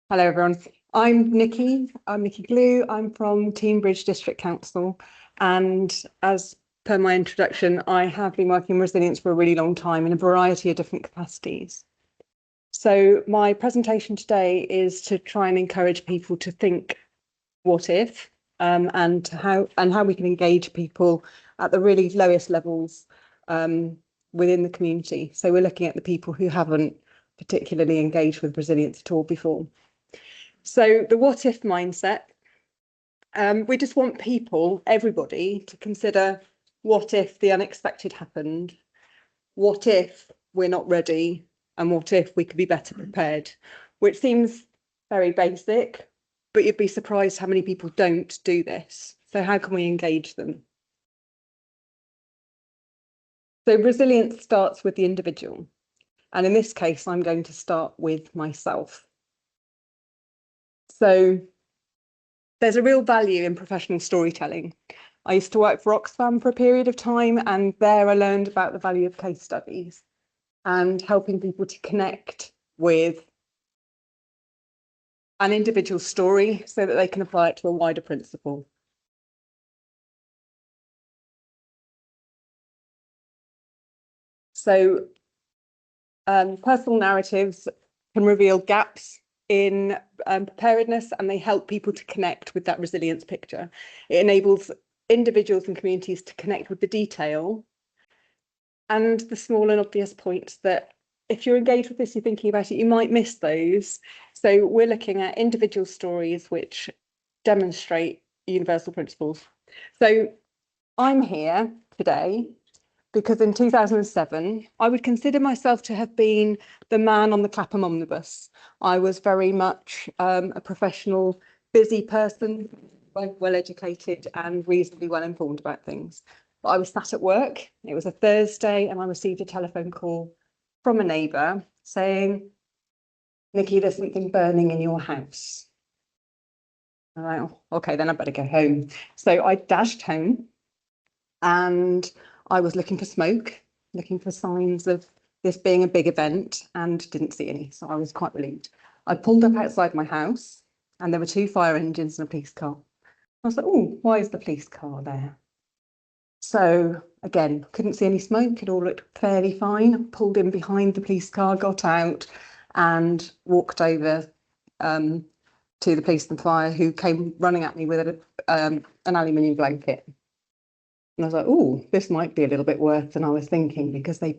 Hello, everyone. I'm Niki Glew. I'm from Teignbridge District Council. And as per my introduction, I have been working in resilience for a really long time in a variety of different capacities. So my presentation today is to try and encourage people to think what if, and how we can engage people at the really lowest levels within the community. So we're looking at the people who haven't particularly engaged with resilience at all before. So the what if mindset, we just want people, everybody, to consider what if the unexpected happened, what if we're not ready, and what if we could be better prepared, which seems very basic, but you'd be surprised how many people don't do this. So how can we engage them? So resilience starts with the individual. And in this case, I'm going to start with myself. So there's a real value in professional storytelling. I used to work for Oxfam for a period of time, and there I learned about the value of case studies and helping people to connect with an individual story so that they can apply it to a wider principle. So personal narratives can reveal gaps in preparedness, and they help people to connect with that resilience picture. It enables individuals and communities to connect with the detail and the small and obvious points that if you're engaged with this, you're thinking about it, you might miss those. So we're looking at individual stories which demonstrate universal principles. So I'm here today because in 2007, I would consider myself to have been the man on the Clapham omnibus. I was very much a professional, busy person, well educated and reasonably well informed about things. But I was sat at work, it was a Thursday, and I received a telephone call from a neighbour saying, Niki, there's something burning in your house. I'm like, oh, okay, then I better go home. So I dashed home and I was looking for smoke, looking for signs of this being a big event, and didn't see any. So I was quite relieved. I pulled up outside my house and there were 2 fire engines and a police car. I was like, oh, why is the police car there? So again, couldn't see any smoke. It all looked fairly fine. Pulled in behind the police car, got out and walked over to the police and fire, who came running at me with an aluminium blanket. And I was like, oh, this might be a little bit worse than I was thinking, because they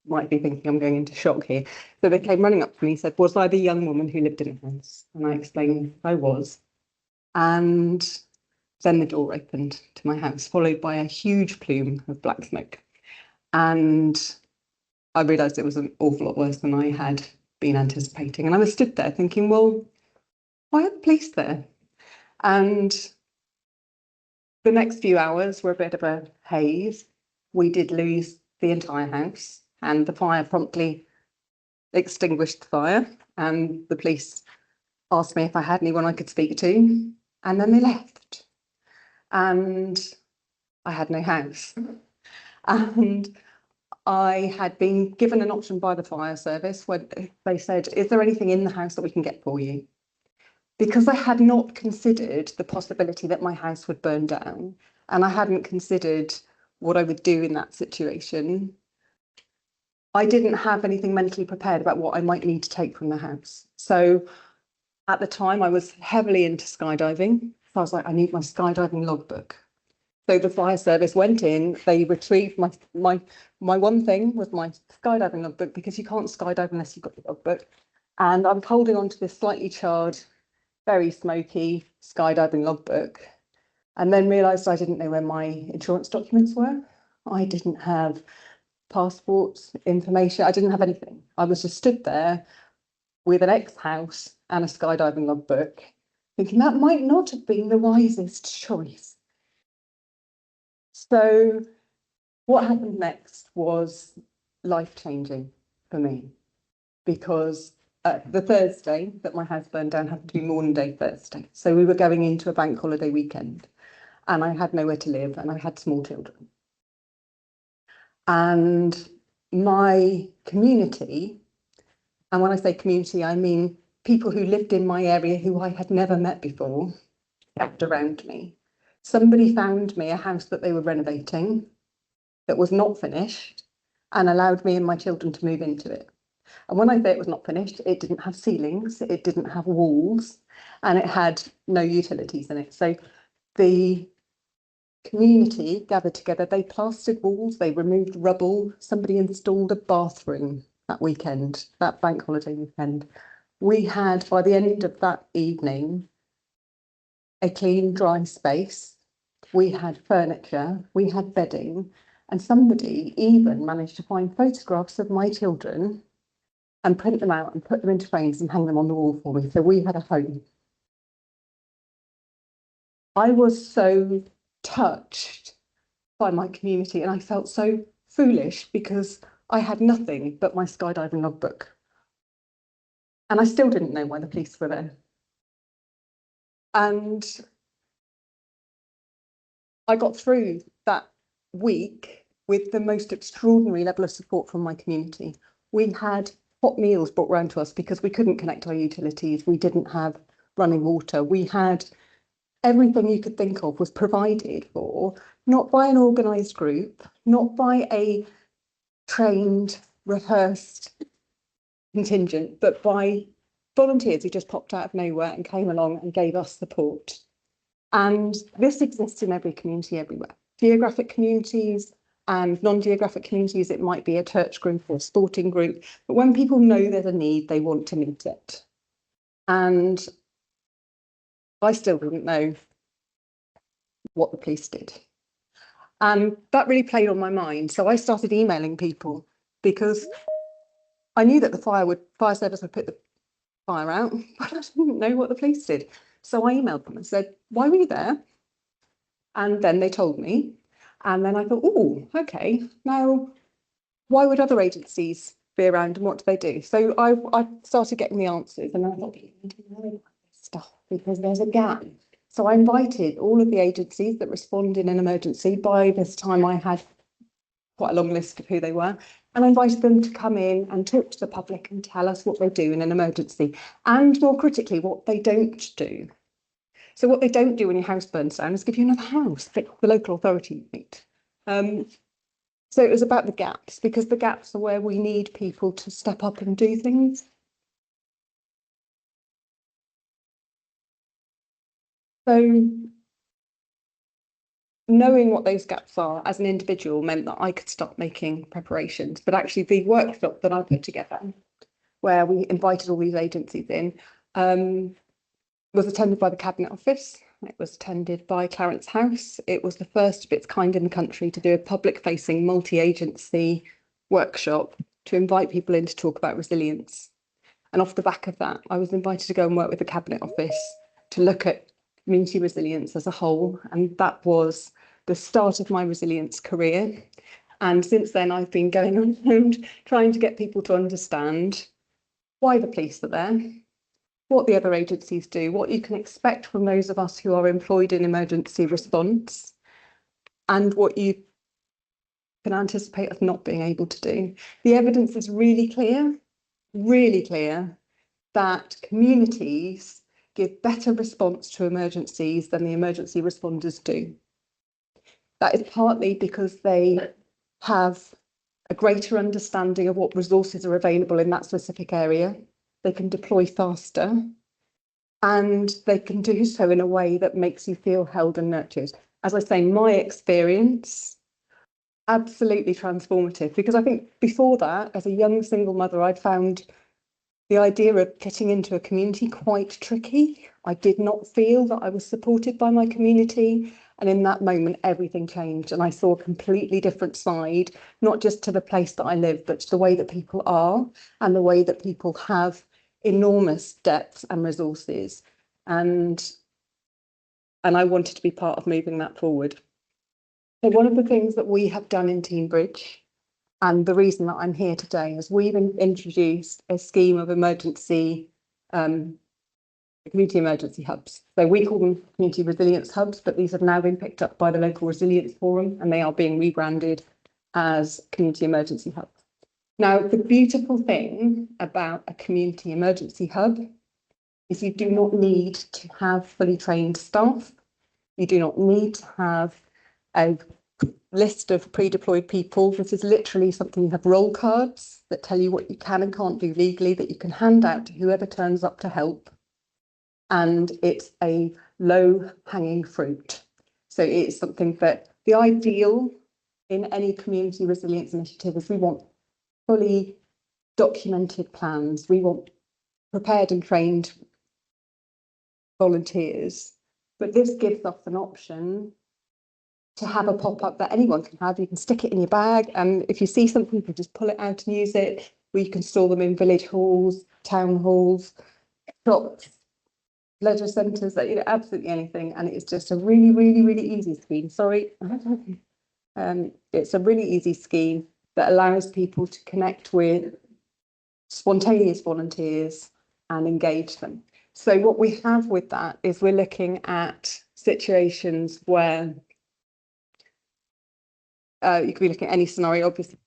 might be thinking I'm going into shock here. So they came running up to me and said, was I the young woman who lived in the house? And I explained I was. And then the door opened to my house, followed by a huge plume of black smoke. And I realised it was an awful lot worse than I had been anticipating. And I was stood there thinking, well, why are the police there? And the next few hours were a bit of a haze. We did lose the entire house, and the fire promptly extinguished the fire, and the police asked me if I had anyone I could speak to, and then they left. And I had no house. And I had been given an option by the fire service when they said, is there anything in the house that we can get for you? Because I had not considered the possibility that my house would burn down, and I hadn't considered what I would do in that situation, I didn't have anything mentally prepared about what I might need to take from the house. So at the time, I was heavily into skydiving. So I was like, I need my skydiving logbook. So the fire service went in, they retrieved my one thing was my skydiving logbook, because you can't skydive unless you've got the logbook. And I'm holding on to this slightly charred, very smoky skydiving logbook, and then realised I didn't know where my insurance documents were. I didn't have passports, information, I didn't have anything. I was just stood there with an ex-house and a skydiving logbook, thinking that might not have been the wisest choice. So what happened next was life-changing for me, because the Thursday that my house burned down happened to be Maunday Thursday. So we were going into a bank holiday weekend, and I had nowhere to live, and I had small children. And my community, and when I say community, I mean people who lived in my area who I had never met before gathered around me. Somebody found me a house that they were renovating that was not finished and allowed me and my children to move into it. And when I say it was not finished, it didn't have ceilings, it didn't have walls, and it had no utilities in it. So the community gathered together, they plastered walls, they removed rubble, somebody installed a bathroom that weekend, that bank holiday weekend. We had, by the end of that evening, a clean, dry space. We had furniture, we had bedding, and somebody even managed to find photographs of my children and print them out and put them into frames and hang them on the wall for me. So we had a home. I was so touched by my community and I felt so foolish because I had nothing but my skydiving logbook. And I still didn't know why the police were there. And I got through that week with the most extraordinary level of support from my community. We had hot meals brought round to us because we couldn't connect our utilities. We didn't have running water. We had everything you could think of was provided for, not by an organised group, not by a trained, rehearsed contingent, but by volunteers who just popped out of nowhere and came along and gave us support. And this exists in every community everywhere. Geographic communities and non-geographic communities, it might be a church group or a sporting group, but when people know there's a need, they want to meet it. And I still didn't know what the police did. And that really played on my mind. So I started emailing people because I knew that the fire service would put the fire out, but I didn't know what the police did. So I emailed them and said, why were you there? And then they told me. And then I thought, oh, okay, now why would other agencies be around and what do they do? So I started getting the answers and I thought, people need to know about this stuff because there's a gap. So I invited all of the agencies that respond in an emergency. By this time I had quite a long list of who they were, and I invited them to come in and talk to the public and tell us what they do in an emergency, and more critically, what they don't do. So what they don't do when your house burns down is give you another house that the local authority meet. So it was about the gaps, because the gaps are where we need people to step up and do things. So knowing what those gaps are as an individual meant that I could start making preparations. But actually the workshop that I put together, where we invited all these agencies in, was attended by the Cabinet Office. It was attended by Clarence House. It was the first of its kind in the country to do a public-facing multi-agency workshop to invite people in to talk about resilience. And off the back of that, I was invited to go and work with the Cabinet Office to look at community resilience as a whole. And that was the start of my resilience career. And since then, I've been going around trying to get people to understand why the police are there, what the other agencies do, what you can expect from those of us who are employed in emergency response, and what you can anticipate us not being able to do. The evidence is really clear that communities give better response to emergencies than the emergency responders do. That is partly because they have a greater understanding of what resources are available in that specific area. They can deploy faster, and they can do so in a way that makes you feel held and nurtured. As I say, my experience, absolutely transformative, because I think before that, as a young single mother, I'd found the idea of getting into a community quite tricky. I did not feel that I was supported by my community. And in that moment, everything changed. And I saw a completely different side, not just to the place that I live, but to the way that people are and the way that people have enormous depth and resources. And I wanted to be part of moving that forward. So one of the things that we have done in Teignbridge, and the reason that I'm here today, is we've introduced a scheme of community emergency hubs. So we call them community resilience hubs, but these have now been picked up by the local resilience forum and they are being rebranded as community emergency hubs. Now, the beautiful thing about a community emergency hub is you do not need to have fully trained staff. You do not need to have a list of pre-deployed people. This is literally something, you have roll cards that tell you what you can and can't do legally that you can hand out to whoever turns up to help. And it's a low-hanging fruit. So it's something that the ideal in any community resilience initiative is we want fully documented plans. We want prepared and trained volunteers. But this gives us an option to have a pop-up that anyone can have. You can stick it in your bag, and if you see something, you can just pull it out and use it. We can store them in village halls, town halls, shops, leisure centres, that, you know, absolutely anything. And it's just a really, really, really easy scheme. Sorry. It's a really easy scheme that allows people to connect with spontaneous volunteers and engage them. So what we have with that is we're looking at situations where you could be looking at any scenario, obviously.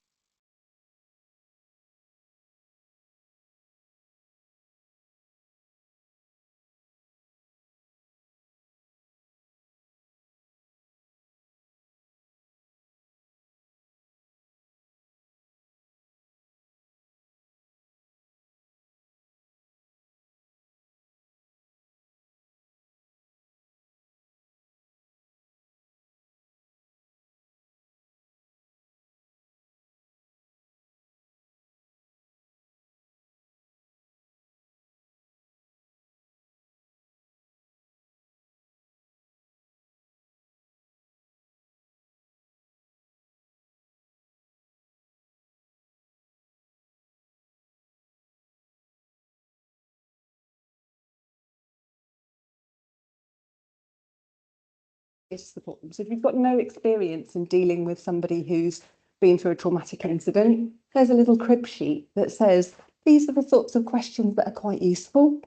Is the problem. So if you've got no experience in dealing with somebody who's been through a traumatic incident, there's a little crib sheet that says these are the sorts of questions that are quite useful,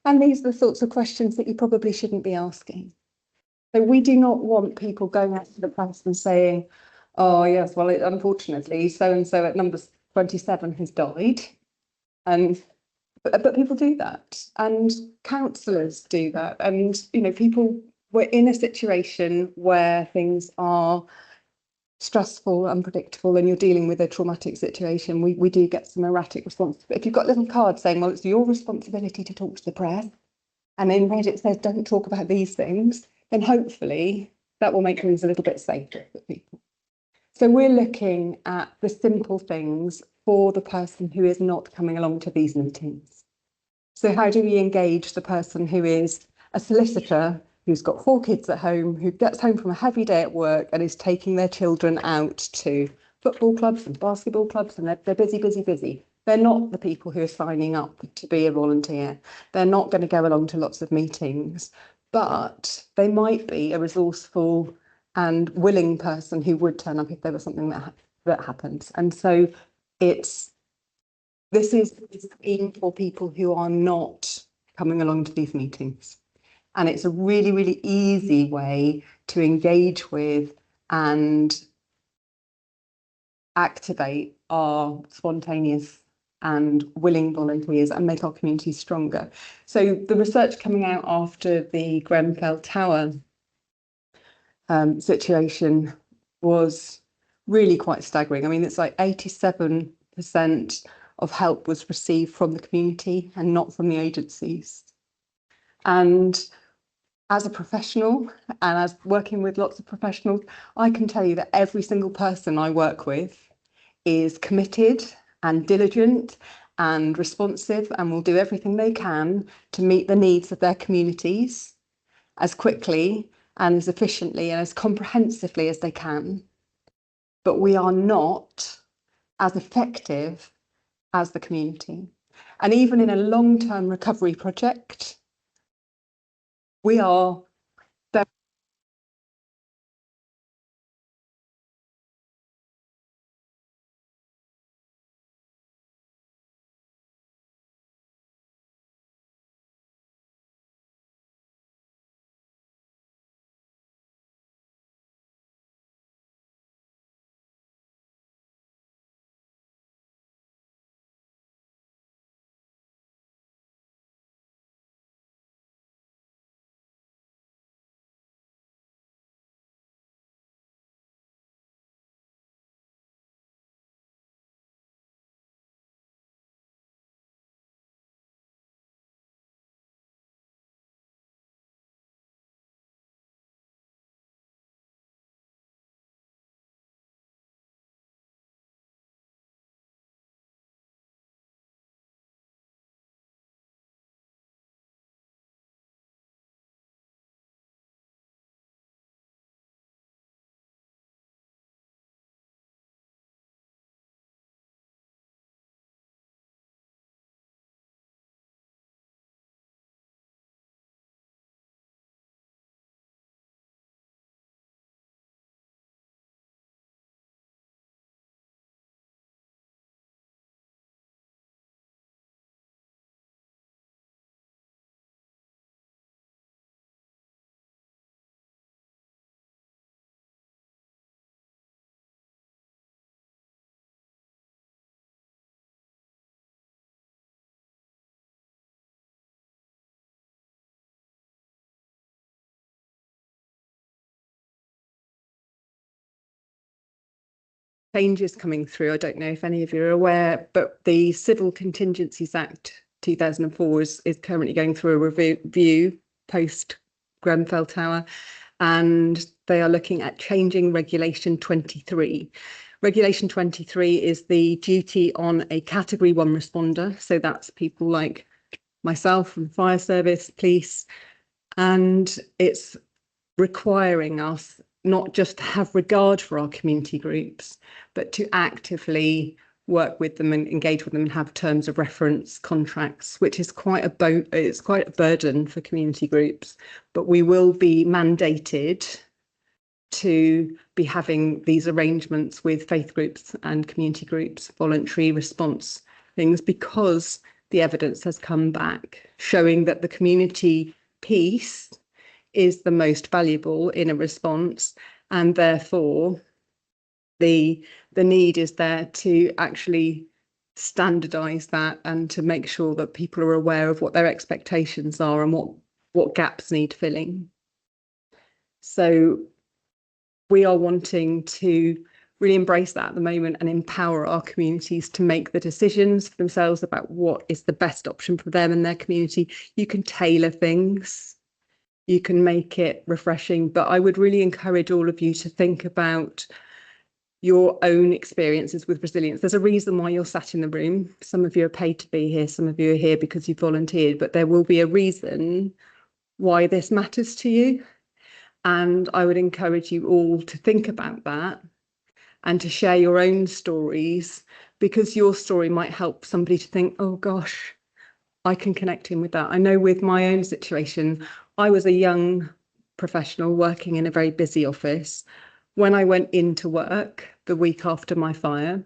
and these are the sorts of questions that you probably shouldn't be asking. So we do not want people going out to the press and saying, oh yes, well, unfortunately, so and so at number 27 has died. And but people do that, and counsellors do that, and you know, people, we're in a situation where things are stressful, unpredictable, and you're dealing with a traumatic situation. We do get some erratic responses. But if you've got little cards saying, well, it's your responsibility to talk to the press, and in red it says don't talk about these things, then hopefully that will make things a little bit safer for people. So we're looking at the simple things for the person who is not coming along to these meetings. So how do we engage the person who is a solicitor, who's got 4 kids at home, who gets home from a heavy day at work and is taking their children out to football clubs and basketball clubs, and they're busy, busy, busy. They're not the people who are signing up to be a volunteer. They're not going to go along to lots of meetings, but they might be a resourceful and willing person who would turn up if there was something that happens. And so this is a scheme for people who are not coming along to these meetings. And it's a really, really easy way to engage with and activate our spontaneous and willing volunteers and make our communities stronger. So the research coming out after the Grenfell Tower situation was really quite staggering. I mean, it's like 87% of help was received from the community and not from the agencies. And as a professional and as working with lots of professionals, I can tell you that every single person I work with is committed and diligent and responsive and will do everything they can to meet the needs of their communities as quickly and as efficiently and as comprehensively as they can. But we are not as effective as the community. And even in a long-term recovery project, we are changes coming through. I don't know if any of you are aware, but the Civil Contingencies Act 2004 is currently going through a review post Grenfell Tower, and they are looking at changing Regulation 23. Regulation 23 is the duty on a Category 1 responder. So that's people like myself from fire service, police, and it's requiring us not just to have regard for our community groups, but to actively work with them and engage with them and have terms of reference contracts, which is quite a burden for community groups. But we will be mandated to be having these arrangements with faith groups and community groups, voluntary response things, because the evidence has come back showing that the community piece is the most valuable in a response, and therefore the need is there to actually standardize that and to make sure that people are aware of what their expectations are and what gaps need filling. So we are wanting to really embrace that at the moment and empower our communities to make the decisions for themselves about what is the best option for them and their community. You can tailor things, you can make it refreshing, but I would really encourage all of you to think about your own experiences with resilience. There's a reason why you're sat in the room. Some of you are paid to be here, some of you are here because you volunteered, but there will be a reason why this matters to you. And I would encourage you all to think about that and to share your own stories, because your story might help somebody to think, oh gosh, I can connect in with that. I know with my own situation, I was a young professional working in a very busy office. When I went into work the week after my fire,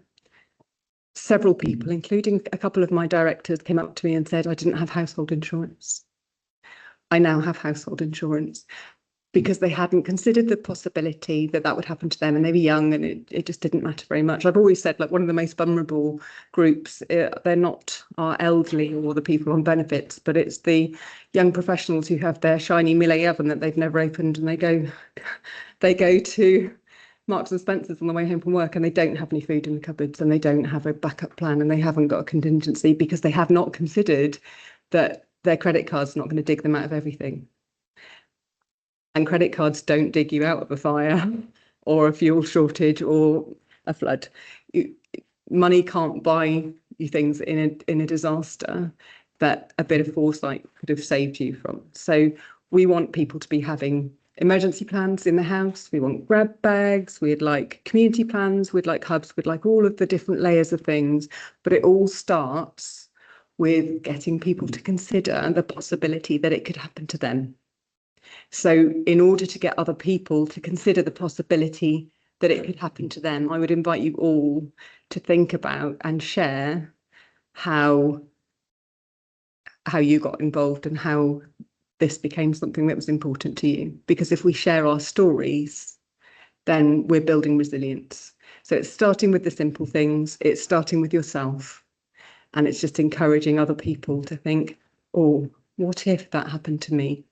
several people, including a couple of my directors, came up to me and said, I didn't have household insurance. I now have household insurance, because they hadn't considered the possibility that that would happen to them, and they were young and it just didn't matter very much. I've always said, like, one of the most vulnerable groups, they're not our elderly or the people on benefits, but it's the young professionals who have their shiny Millet oven that they've never opened, and they go to Marks and Spencer's on the way home from work and they don't have any food in the cupboards and they don't have a backup plan and they haven't got a contingency because they have not considered that their credit card's not going to dig them out of everything. And credit cards don't dig you out of a fire or a fuel shortage or a flood. Money can't buy you things in a disaster that a bit of foresight could have saved you from. So we want people to be having emergency plans in the house. We want grab bags. We'd like community plans. We'd like hubs. We'd like all of the different layers of things. But it all starts with getting people to consider the possibility that it could happen to them. So in order to get other people to consider the possibility that it could happen to them, I would invite you all to think about and share how you got involved and how this became something that was important to you. Because if we share our stories, then we're building resilience. So it's starting with the simple things, it's starting with yourself, and it's just encouraging other people to think, oh, what if that happened to me?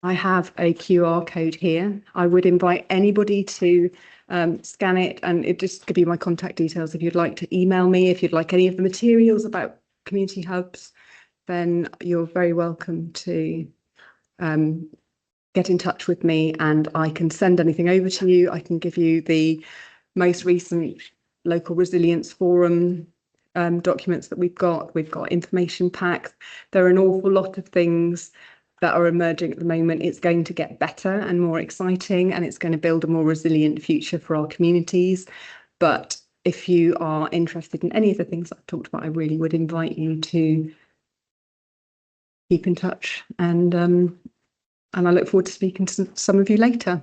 I have a QR code here. I would invite anybody to scan it, and it just give you my contact details. If you'd like to email me, if you'd like any of the materials about community hubs, then you're very welcome to get in touch with me and I can send anything over to you. I can give you the most recent local resilience forum documents that we've got. We've got information packs. There are an awful lot of things that are emerging at the moment. It's going to get better and more exciting, and it's going to build a more resilient future for our communities. But if you are interested in any of the things I've talked about, I really would invite you to keep in touch, and I look forward to speaking to some of you later.